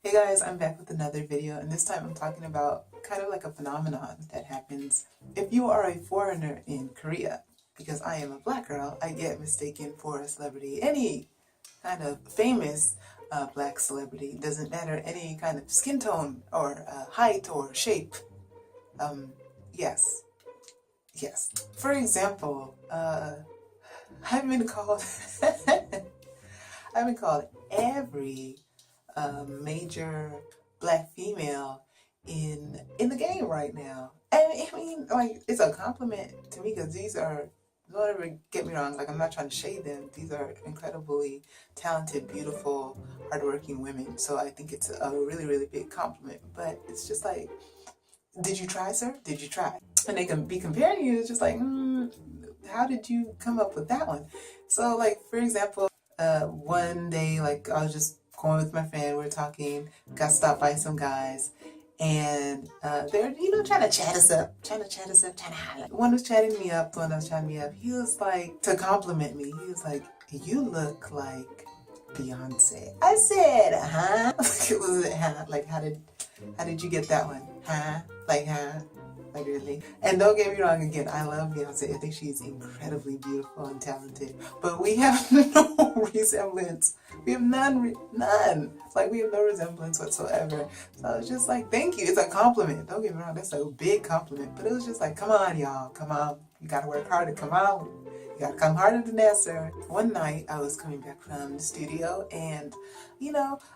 Hey guys, I'm back with another video, and this time I'm talking about kind of like a phenomenon that happens if you are a foreigner in Korea. Because I am a black girl, I get mistaken for a celebrity. Any kind of famous black celebrity, doesn't matter any kind of skin tone or height or shape. Yes, yes. For example, I've been called, I've been called every major black female in the game right now. And I mean, like, it's a compliment to me because these are, don't ever get me wrong, like, I'm not trying to shade them. These are incredibly talented, beautiful, hardworking women. So I think it's a really, really big compliment. But it's just like, did you try, sir? Did you try? And they can be comparing you. It's just like, how did you come up with that one? So, like, for example, one day, like, I was just going with my friend, we were talking, got stopped by some guys, and they're, trying to chat us up, trying to holler. One was chatting me up, one was chatting me up. He was like, to compliment me, he was like, you look like Beyonce. I said, huh? It was, huh? Like, how did you get that one? Huh? Like, huh? Like, really? And don't get me wrong, again, I love Beyonce. I think she's incredibly beautiful and talented. But we have no resemblance. We have none. Like, we have no resemblance whatsoever. So it's just like, thank you. It's a compliment. Don't get me wrong, that's a big compliment. But it was just like, come on, y'all. Come on. You gotta work harder. Come on. You gotta come harder than that, sir. One night, I was coming back from the studio, and,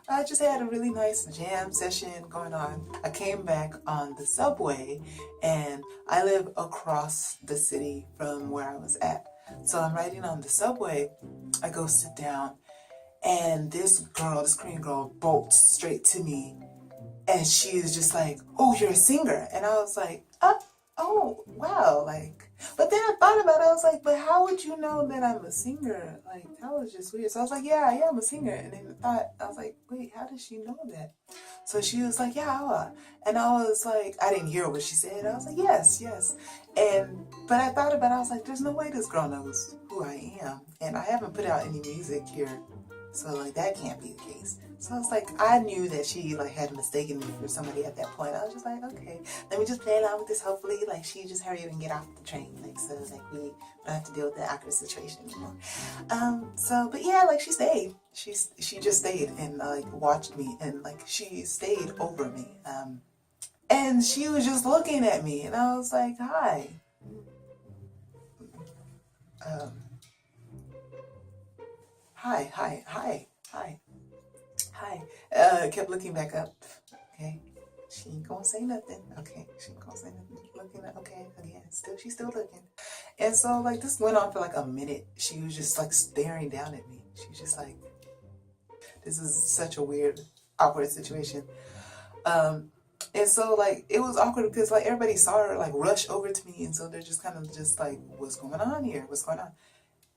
I just had a really nice jam session going on. I came back on the subway, and I live across the city from where I was at. So I'm riding on the subway. I go sit down, and this Korean girl, bolts straight to me, and she is just like, "Oh, you're a singer," and I was like, "Oh, wow!" Like. But then I thought about it, I was like, but how would you know that I'm a singer? Like, that was just weird. So I was like, yeah, I'm a singer. And then I was like, wait, how does she know that? So she was like, yeah, Awa. And I was like, I didn't hear what she said. I was like, yes. But I thought about it, I was like, there's no way this girl knows who I am. And I haven't put out any music here. So, like, that can't be the case. So I was like, I knew that she, like, had mistaken me for somebody at that point. I was just like, okay, let me just play along with this. Hopefully, like, she just hurry up and get off the train. Like, so, like, we don't have to deal with that awkward situation anymore. But yeah, like, she stayed. She just stayed and, like, watched me. And, like, she stayed over me. And she was just looking at me. And I was like, hi. Hi. Kept looking back up. Okay. She ain't gonna say nothing. Okay. She ain't gonna say nothing. Looking at, okay. Again, she's still looking. And so, like, this went on for like a minute. She was just like staring down at me. She's just like, this is such a weird, awkward situation. And so, like, it was awkward because, like, everybody saw her, like, rush over to me. And so they're just kind of just like, what's going on here? What's going on?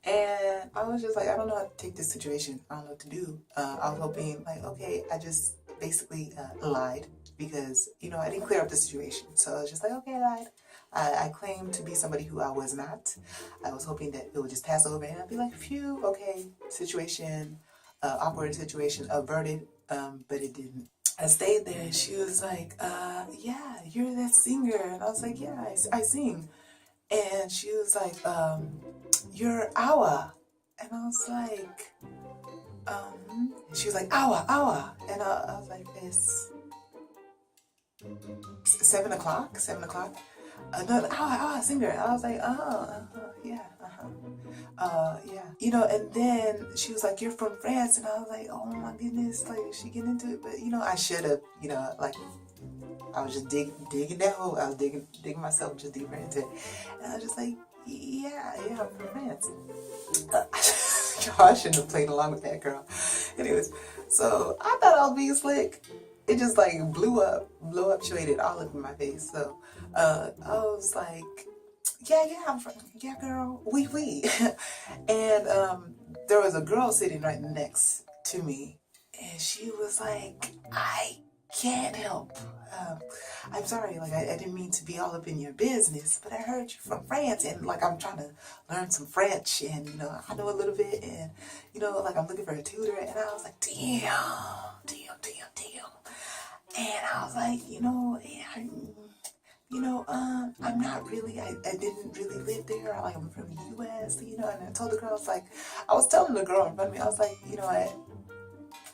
And I was just like, I don't know how to take this situation. I don't know what to do. I was hoping, like, okay, I just basically lied because, I didn't clear up the situation. So I was just like, okay, I lied. I claimed to be somebody who I was not. I was hoping that it would just pass over and I'd be like, phew, okay, situation, awkward situation averted, but it didn't. I stayed there and she was like, yeah, you're that singer. And I was like, yeah, I sing. And she was like, you're Awa. And I was like, she was like, Awa. And I was like, it's 7 o'clock? No, Awa, singer. And I was like, yeah. And then she was like, you're from France. And I was like, oh my goodness, like, is she getting into it? But, I should have, like, I was just digging that hole. I was digging myself just deeper into it. And I was just like, yeah, I'm from France. I shouldn't have played along with that girl. Anyways, so I thought I was being slick. It just like blew up, shaded all up in my face. So I was like, yeah, I'm from, yeah, girl, oui. And there was a girl sitting right next to me, and she was like, I can't help. I'm sorry, like, I didn't mean to be all up in your business, but I heard you're from France, and, like, I'm trying to learn some French, and, I know a little bit, and, like, I'm looking for a tutor, and I was like, damn. And I was like, yeah, I'm not really, I didn't really live there. I'm from the US, and I told the girl, I was telling the girl in front of me, I was like, you know what,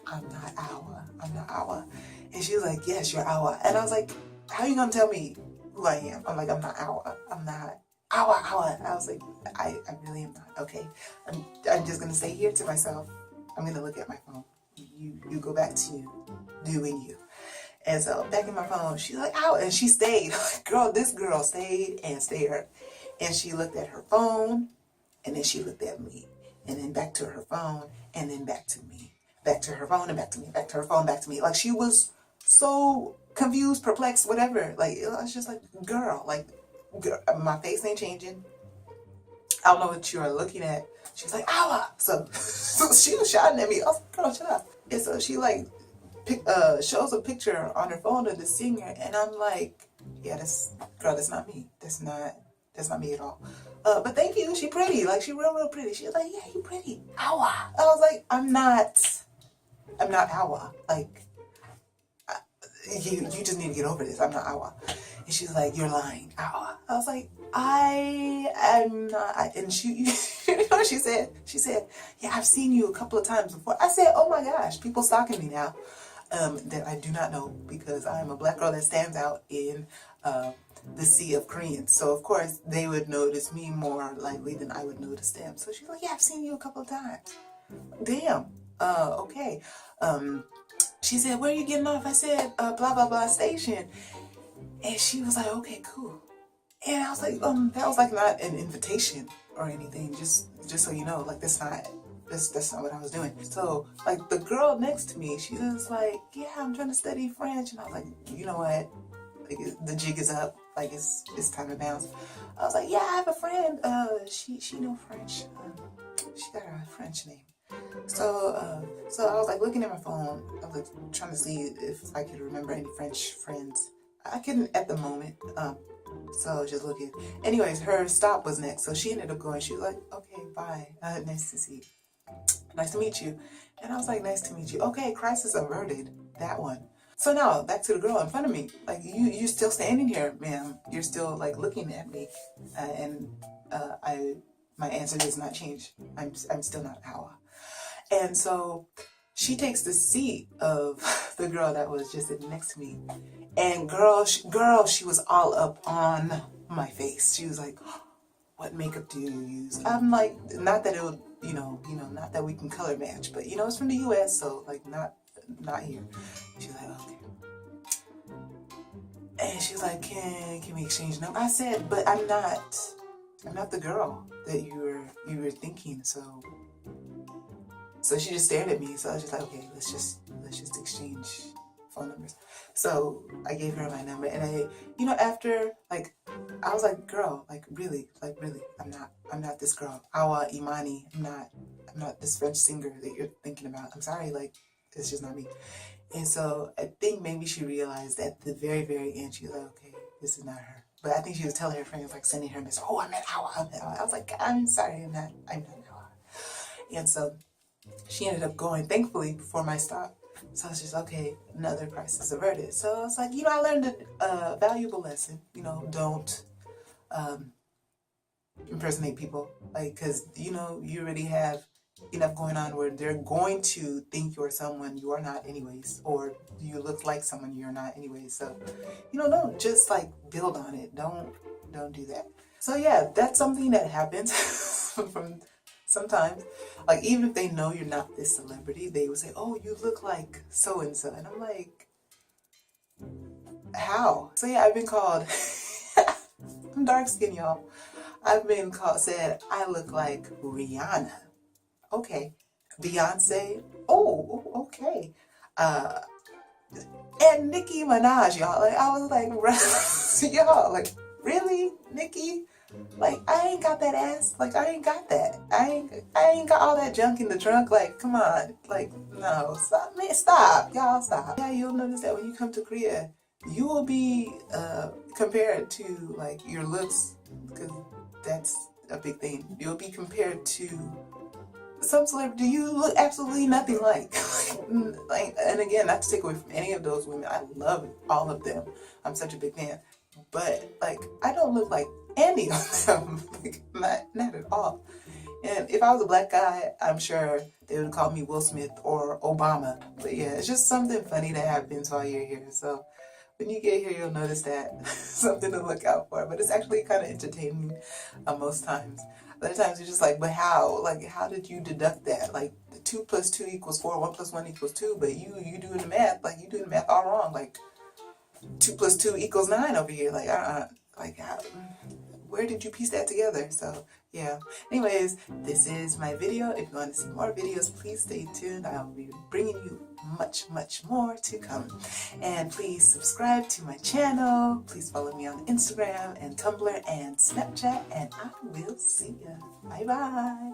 I'm not Awa. And she was like, yes, you're Awa. And I was like, how are you gonna tell me who I am? I'm like, I'm not Awa. I'm not Awa. I was like, I really am not. Okay, I'm just gonna stay here to myself. I'm gonna look at my phone. You go back to doing you. And so back in my phone, she's like, ow, and she stayed. This girl stayed and stared. And she looked at her phone, and then she looked at me. And then back to her phone, and then back to me. Back to her phone, and back to me. Back to her phone, back to me. Like, she was so confused, perplexed, whatever. Like, it was just like, girl, my face ain't changing. I don't know what you are looking at. She's like, ow. So she was shouting at me. I was like, girl, shut up. And so she shows a picture on her phone of the singer, and I'm like, yeah, that's not me. That's not me at all. But thank you. She pretty. Like, she real pretty. She was like, yeah, you pretty. Awa. I was like, I'm not Awa. Like, you just need to get over this. I'm not Awa. And she's like, you're lying. Awa. I was like, I am not. And she, you know what she said? She said, yeah, I've seen you a couple of times before. I said, oh my gosh, people stalking me now. That I do not know, because I am a black girl that stands out in the sea of Koreans. So of course they would notice me more likely than I would notice them. So she's like, yeah, I've seen you a couple of times. Damn. Okay. She said, where are you getting off? I said, blah, blah, blah station. And she was like, okay, cool. And I was like, that was like not an invitation or anything. Just so you know, like, that's not what I was doing. So, like, the girl next to me, she was like, yeah, I'm trying to study French. And I was like, you know what? Like, the jig is up. Like, it's time to bounce. I was like, yeah, I have a friend. She know French. She got a French name. So I was like looking at my phone. I was like trying to see if I could remember any French friends. I couldn't at the moment. So I was just looking. Anyways, her stop was next. So she ended up going. She was like, okay, bye. Nice to see you. Nice to meet you. And I was like, nice to meet you. Okay, crisis averted. That one. So now, back to the girl in front of me. Like, you're still standing here, ma'am. You're still, like, looking at me. My answer does not change. I'm still not Hawa. And so she takes the seat of the girl that was just sitting next to me. And she was all up on my face. She was like, what makeup do you use? I'm like, not that it would, not that we can color match, but it's from the US, so like not here. She's like, okay. And she's like, can we exchange numbers? I said, but I'm not the girl that you were thinking. So she just stared at me. So I was just like, okay, let's just exchange phone numbers. So I gave her my number, and after, like, I was like, girl, really, I'm not this girl, Awa Imani. I'm not this French singer that you're thinking about. I'm sorry, like, it's just not me. And so I think maybe she realized at the very, very end, she was like, okay, this is not her. But I think she was telling her friends, like, sending her a message, oh, I'm not Awa. I was like, I'm sorry, I'm not Awa. And so she ended up going, thankfully, before my stop. So I was just, okay, another crisis averted. So I was like, I learned a valuable lesson. Don't impersonate people. Like, because, you already have enough going on where they're going to think you're someone you are not anyways. Or you look like someone you're not anyways. So, don't just, like, build on it. Don't do that. So, yeah, that's something that happens from sometimes. Like, even if they know you're not this celebrity, they would say, oh, you look like so-and-so. And I'm like, how? So yeah, I've been called, I'm dark skinned, y'all. I've been said I look like Rihanna. Okay. Beyonce. Oh, okay. And Nicki Minaj, y'all. Like, I was like, y'all, like, really, Nicki? Like, I ain't got that ass. Like, I ain't got that. I ain't got all that junk in the trunk. Like, come on. Like, no. Stop. Man, stop. Y'all, stop. Yeah, you'll notice that when you come to Korea, you will be compared to, like, your looks, because that's a big thing. You'll be compared to some celebrity you look absolutely nothing like. Like, and again, not to take away from any of those women. I love all of them. I'm such a big fan. But like, I don't look like any of them. Like, not at all. And if I was a black guy, I'm sure they would call me Will Smith or Obama. But yeah, it's just something funny that happens while you're here. So when you get here, you'll notice that. Something to look out for. But it's actually kind of entertaining most times. Other times you're just like, but how? Like, how did you deduct that? Like, 2 plus 2 equals 4, 1 plus 1 equals 2, but you doing the math, like, you doing the math all wrong. Like, 2 plus 2 equals 9 over here. Like, like, how, where did you piece that together? So, yeah. Anyways, this is my video. If you want to see more videos, please stay tuned. I'll be bringing you much, much more to come. And please subscribe to my channel. Please follow me on Instagram and Tumblr and Snapchat. And I will see you. Bye-bye.